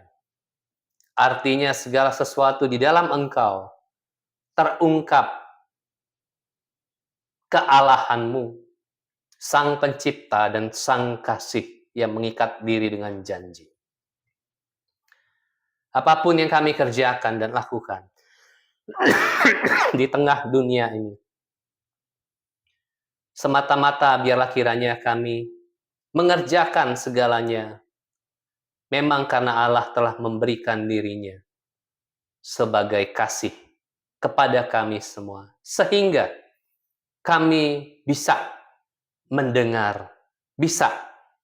Artinya segala sesuatu di dalam Engkau terungkap kealahanmu, Sang Pencipta dan Sang Kasih yang mengikat diri dengan janji. apapun yang kami kerjakan dan lakukan di tengah dunia ini, semata-mata biarlah kiranya kami mengerjakan segalanya memang karena Allah telah memberikan dirinya sebagai kasih kepada kami semua, sehingga kami bisa mendengar, bisa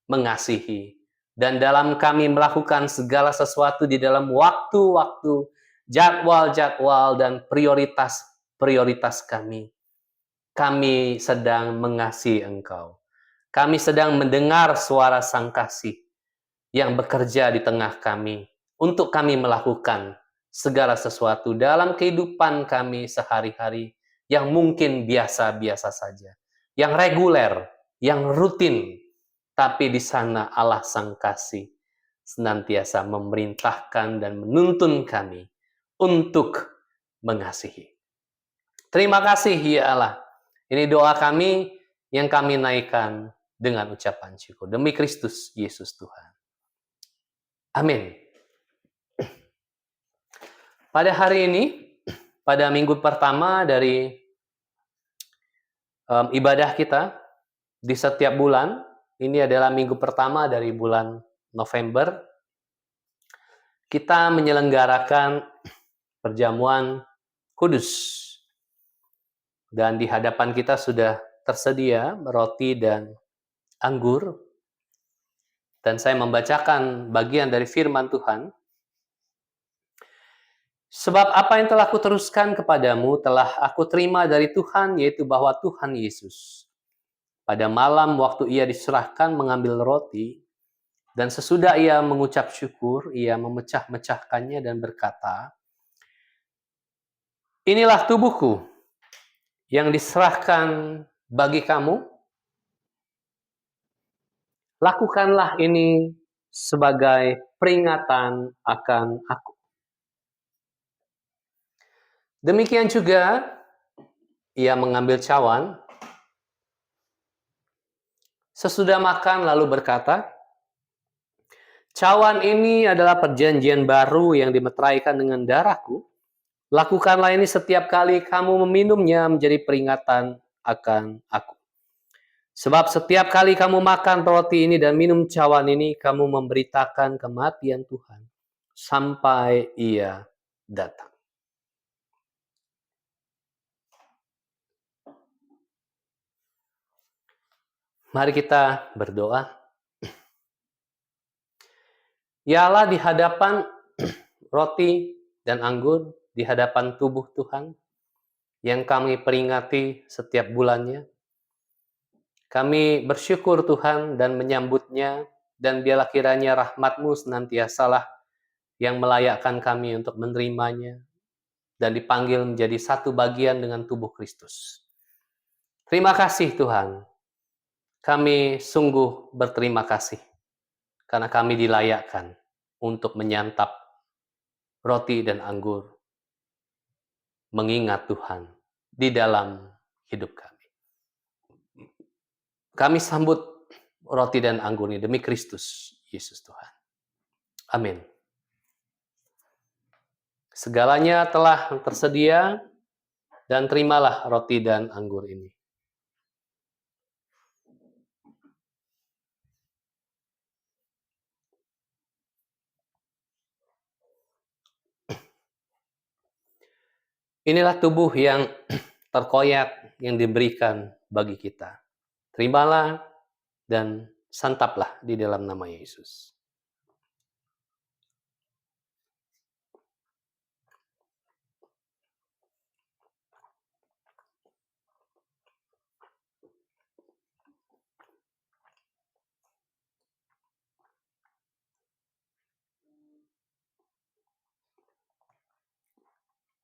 mengasihi, dan dalam kami melakukan segala sesuatu di dalam waktu-waktu, jadwal-jadwal, dan prioritas-prioritas kami sedang mengasihi Engkau. Kami sedang mendengar suara Sang Kasih yang bekerja di tengah kami untuk kami melakukan segala sesuatu dalam kehidupan kami sehari-hari yang mungkin biasa-biasa saja, yang reguler, yang rutin, tapi di sana Allah Sang Kasih senantiasa memerintahkan dan menuntun kami untuk mengasihi. Terima kasih ya Allah. Ini doa kami yang kami naikkan dengan ucapan syukur. Demi Kristus Yesus Tuhan. Amin. Pada hari ini, pada minggu pertama dari ibadah kita di setiap bulan, ini adalah minggu pertama dari bulan November, kita menyelenggarakan perjamuan kudus. Dan di hadapan kita sudah tersedia roti dan anggur. Dan saya membacakan bagian dari firman Tuhan. Sebab apa yang telah kuteruskan kepadamu telah aku terima dari Tuhan, yaitu bahwa Tuhan Yesus pada malam waktu ia diserahkan mengambil roti, dan sesudah ia mengucap syukur, ia memecah-mecahkannya dan berkata, "Inilah tubuhku yang diserahkan bagi kamu. Lakukanlah ini sebagai peringatan akan aku." Demikian juga ia mengambil cawan, sesudah makan lalu berkata, "Cawan ini adalah perjanjian baru yang dimeteraikan dengan darahku. Lakukanlah ini setiap kali kamu meminumnya menjadi peringatan akan aku. Sebab setiap kali kamu makan roti ini dan minum cawan ini, kamu memberitakan kematian Tuhan sampai ia datang." Mari kita berdoa. Ya Allah, di hadapan roti dan anggur, di hadapan tubuh Tuhan yang kami peringati setiap bulannya, kami bersyukur Tuhan dan menyambutnya, dan biarlah kiranya rahmat-Mu senantiasalah yang melayakkan kami untuk menerimanya dan dipanggil menjadi satu bagian dengan tubuh Kristus. Terima kasih Tuhan. Kami sungguh berterima kasih karena kami dilayakkan untuk menyantap roti dan anggur, mengingat Tuhan di dalam hidup kami. Kami sambut roti dan anggur ini demi Kristus Yesus Tuhan. Amin. Segalanya telah tersedia, dan terimalah roti dan anggur ini. Inilah tubuh yang terkoyak yang diberikan bagi kita. Terimalah dan santaplah di dalam nama Yesus.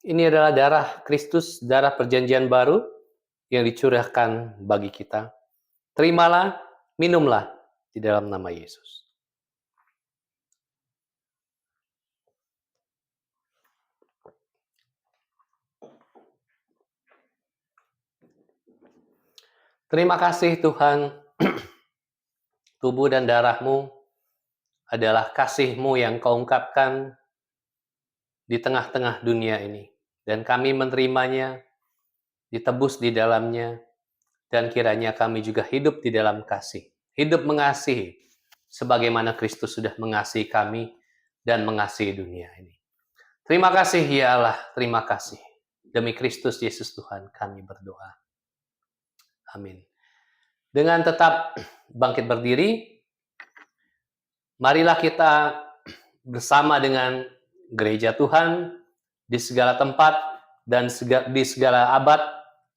Ini adalah darah Kristus, darah perjanjian baru yang dicurahkan bagi kita. Terimalah, minumlah di dalam nama Yesus. Terima kasih Tuhan, tubuh dan darah-Mu adalah kasih-Mu yang Kau ungkapkan di tengah-tengah dunia ini. Dan kami menerimanya, ditebus di dalamnya, dan kiranya kami juga hidup di dalam kasih. Hidup mengasihi, sebagaimana Kristus sudah mengasihi kami dan mengasihi dunia ini. Terima kasih ya Allah, terima kasih. Demi Kristus Yesus Tuhan kami berdoa. Amin. Dengan tetap bangkit berdiri, marilah kita bersama dengan gereja Tuhan di segala tempat dan di segala abad,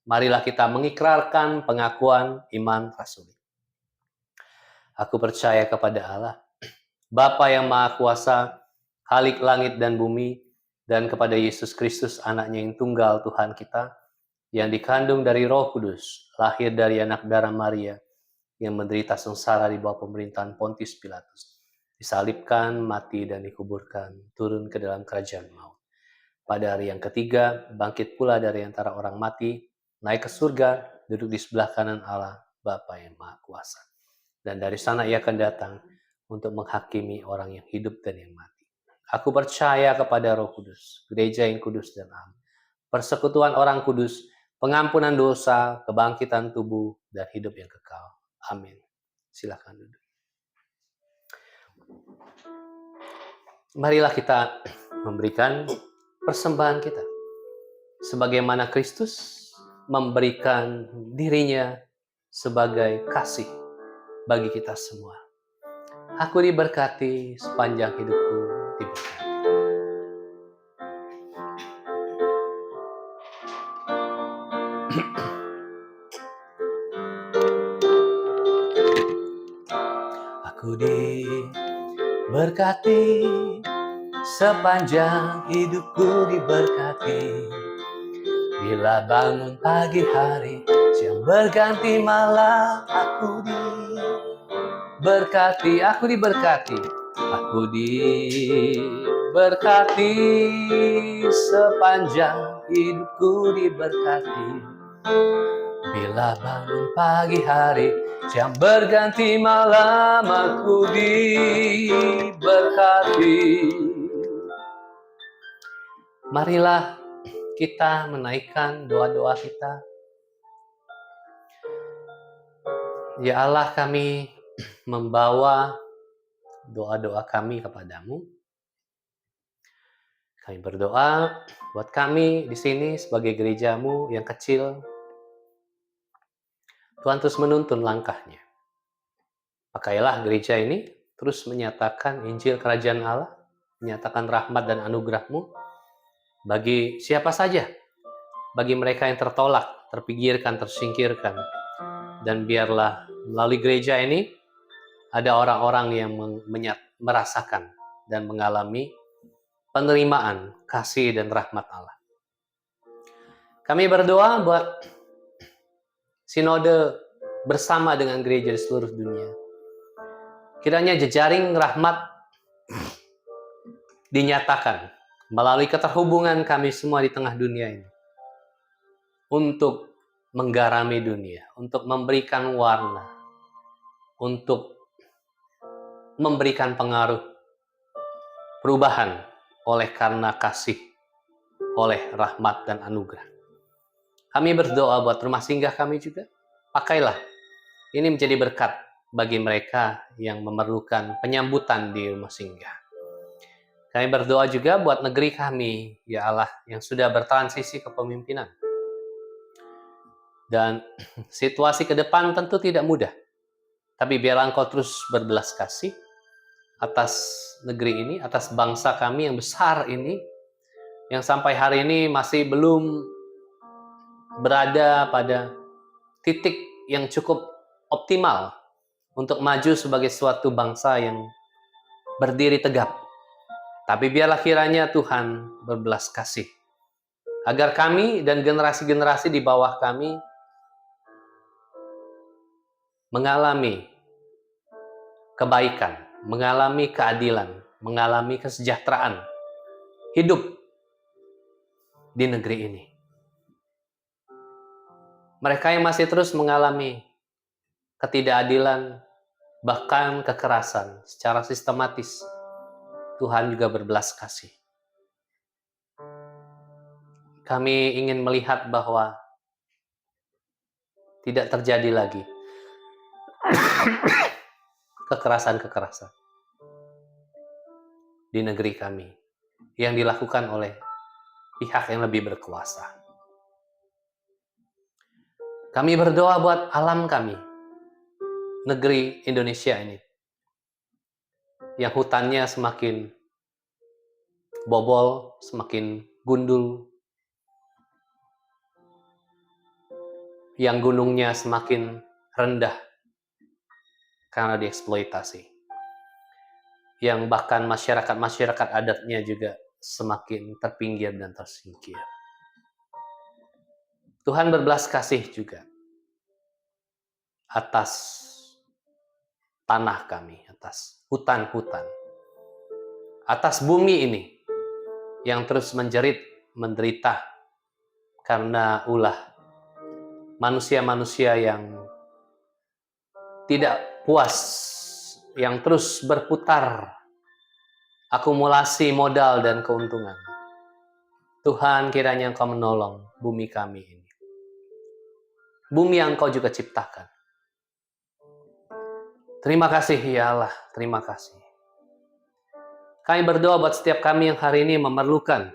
marilah kita mengikrarkan pengakuan iman rasuli. Aku percaya kepada Allah, Bapa yang Maha Kuasa, Khalik langit dan bumi, dan kepada Yesus Kristus, anaknya yang tunggal Tuhan kita, yang dikandung dari Roh Kudus, lahir dari anak darah Maria, yang menderita sengsara di bawah pemerintahan Pontius Pilatus, disalibkan, mati, dan dikuburkan, turun ke dalam kerajaan maut. Pada hari yang ketiga, bangkit pula dari antara orang mati, naik ke surga, duduk di sebelah kanan Allah, Bapa yang Maha Kuasa. Dan dari sana ia akan datang untuk menghakimi orang yang hidup dan yang mati. Aku percaya kepada Roh Kudus, gereja yang kudus dan am, persekutuan orang kudus, pengampunan dosa, kebangkitan tubuh, dan hidup yang kekal. Amin. Silakan duduk. Marilah kita memberikan persembahan kita. Sebagaimana Kristus memberikan dirinya sebagai kasih bagi kita semua. Aku diberkati sepanjang hidupku, diberkati. Aku diberkati sepanjang hidupku, diberkati. Bila bangun pagi hari, siang berganti malam, aku diberkati, aku diberkati, aku diberkati sepanjang hidupku, diberkati. Bila bangun pagi hari, siang berganti malam, aku diberkati. Marilah kita menaikkan doa-doa kita. Ya Allah, kami membawa doa-doa kami kepadamu. Kami berdoa buat kami di sini sebagai gerejamu yang kecil. Tuhan terus menuntun langkahnya. Pakailah gereja ini terus menyatakan Injil Kerajaan Allah, menyatakan rahmat dan anugerah-Mu bagi siapa saja, bagi mereka yang tertolak, terpinggirkan, tersingkirkan. Dan biarlah melalui gereja ini ada orang-orang yang merasakan dan mengalami penerimaan kasih dan rahmat Allah. Kami berdoa buat sinode bersama dengan gereja di seluruh dunia. Kiranya jejaring rahmat dinyatakan melalui keterhubungan kami semua di tengah dunia ini untuk menggarami dunia, untuk memberikan warna, untuk memberikan pengaruh perubahan oleh karena kasih, oleh rahmat dan anugerah. Kami berdoa buat rumah singgah kami juga. Pakailah ini menjadi berkat bagi mereka yang memerlukan penyambutan di rumah singgah. Kami berdoa juga buat negeri kami, ya Allah, yang sudah bertransisi kepemimpinan. Dan situasi ke depan tentu tidak mudah. Tapi biarlah Engkau terus berbelas kasih atas negeri ini, atas bangsa kami yang besar ini, yang sampai hari ini masih belum berada pada titik yang cukup optimal untuk maju sebagai suatu bangsa yang berdiri tegap. Tapi biarlah kiranya Tuhan berbelas kasih agar kami dan generasi-generasi di bawah kami mengalami kebaikan, mengalami keadilan, mengalami kesejahteraan hidup di negeri ini. Mereka yang masih terus mengalami ketidakadilan, bahkan kekerasan secara sistematis, Tuhan juga berbelas kasih. Kami ingin melihat bahwa tidak terjadi lagi kekerasan-kekerasan di negeri kami yang dilakukan oleh pihak yang lebih berkuasa. Kami berdoa buat alam kami, negeri Indonesia ini, yang hutannya semakin bobol, semakin gundul, yang gunungnya semakin rendah karena dieksploitasi, yang bahkan masyarakat adatnya juga semakin terpinggir dan tersingkir. Tuhan berbelas kasih juga atas tanah kami, atas hutan-hutan, atas bumi ini yang terus menderita karena ulah manusia-manusia yang tidak puas, yang terus berputar akumulasi modal dan keuntungan. Tuhan, kiranya Engkau menolong bumi kami ini. Bumi yang Engkau juga ciptakan. Terima kasih ya Allah, terima kasih. Kami berdoa buat setiap kami yang hari ini memerlukan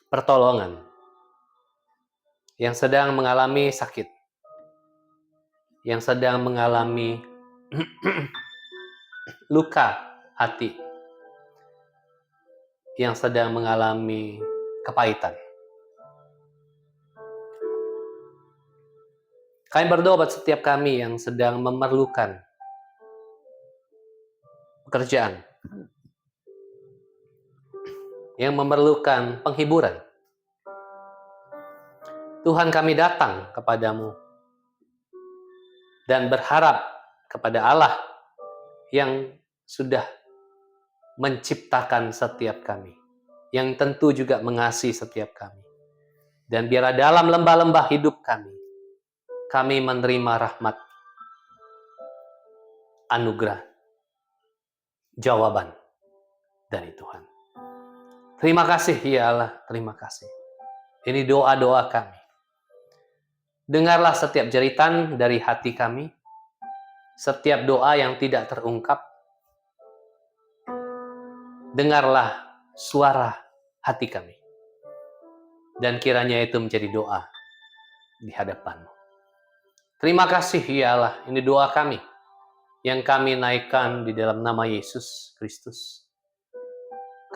pertolongan, yang sedang mengalami sakit, yang sedang mengalami luka hati, yang sedang mengalami kepahitan. Kami berdoa buat setiap kami yang sedang memerlukan pekerjaan, yang memerlukan penghiburan. Tuhan, kami datang kepadamu dan berharap kepada Allah yang sudah menciptakan setiap kami, yang tentu juga mengasihi setiap kami. Dan biarlah dalam lembah-lembah hidup kami menerima rahmat, anugerah, jawaban dari Tuhan. Terima kasih ya Allah, terima kasih. Ini doa-doa kami. Dengarlah setiap jeritan dari hati kami, setiap doa yang tidak terungkap. Dengarlah suara hati kami. Dan kiranya itu menjadi doa di hadapan-Mu. Terima kasih ya Allah, ini doa kami yang kami naikkan di dalam nama Yesus Kristus.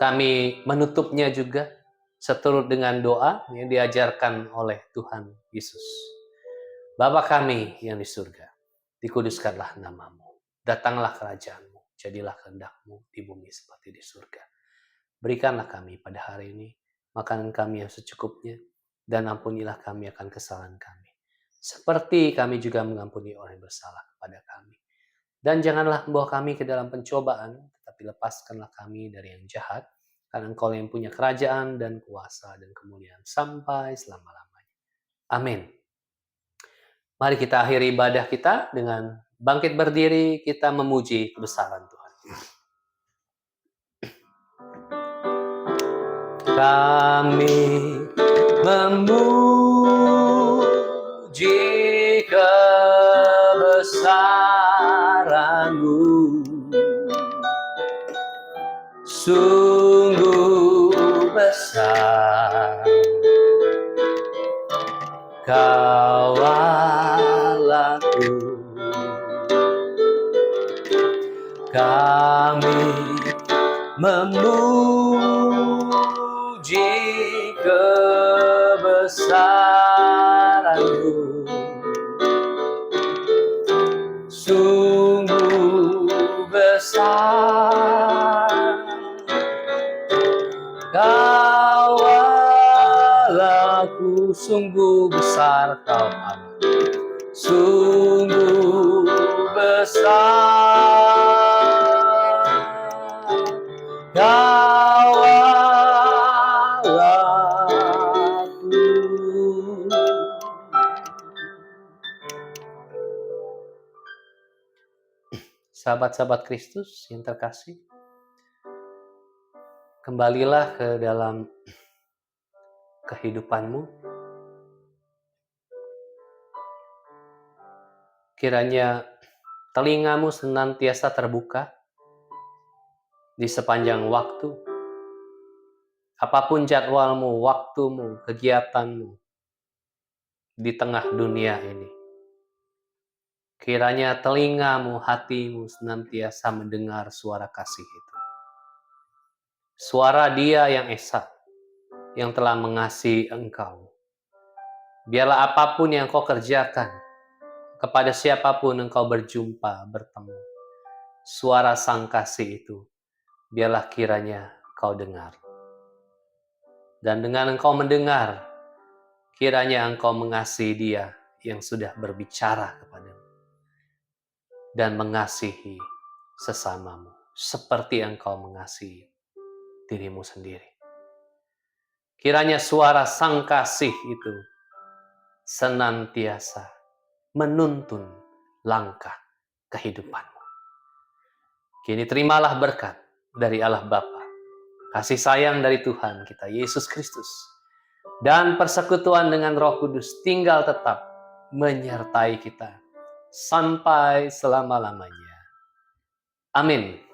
Kami menutupnya juga seturut dengan doa yang diajarkan oleh Tuhan Yesus. Bapa kami yang di surga, dikuduskanlah nama-Mu. Datanglah kerajaan-Mu, jadilah kehendak-Mu di bumi seperti di surga. Berikanlah kami pada hari ini makanan kami yang secukupnya, dan ampunilah kami akan kesalahan kami, seperti kami juga mengampuni orang yang bersalah kepada kami. Dan janganlah membawa kami ke dalam pencobaan, tetapi lepaskanlah kami dari yang jahat, karena Engkau yang punya kerajaan dan kuasa dan kemuliaan sampai selama-lamanya. Amin. Mari kita akhiri ibadah kita dengan bangkit berdiri, kita memuji kebesaran Tuhan. Kami memuji kebesaran-Mu, sungguh besar. Kau Allahku, kami memuji kebesaran-Mu, sungguh besar. Kau Allahku, sungguh besar Kau Allah, sungguh besar. Kau Allahku. Sahabat-sahabat Kristus yang terkasih, kembalilah ke dalam kehidupanmu? Kiranya telingamu senantiasa terbuka di sepanjang waktu. Apapun jadwalmu, waktumu, kegiatanmu di tengah dunia ini. Kiranya telingamu, hatimu senantiasa mendengar suara kasih itu. Suara Dia yang esa, yang telah mengasihi engkau. Biarlah apapun yang kau kerjakan, kepada siapapun engkau berjumpa, bertemu, suara Sang Kasih itu, biarlah kiranya kau dengar. Dan dengan engkau mendengar, kiranya engkau mengasihi Dia yang sudah berbicara kepadamu. Dan mengasihi sesamamu, seperti engkau mengasihi dirimu sendiri. Kiranya suara Sang Kasih itu senantiasa menuntun langkah kehidupanmu. Kini terimalah berkat dari Allah Bapa, kasih sayang dari Tuhan kita Yesus Kristus, dan persekutuan dengan Roh Kudus tinggal tetap menyertai kita sampai selama-lamanya. Amin.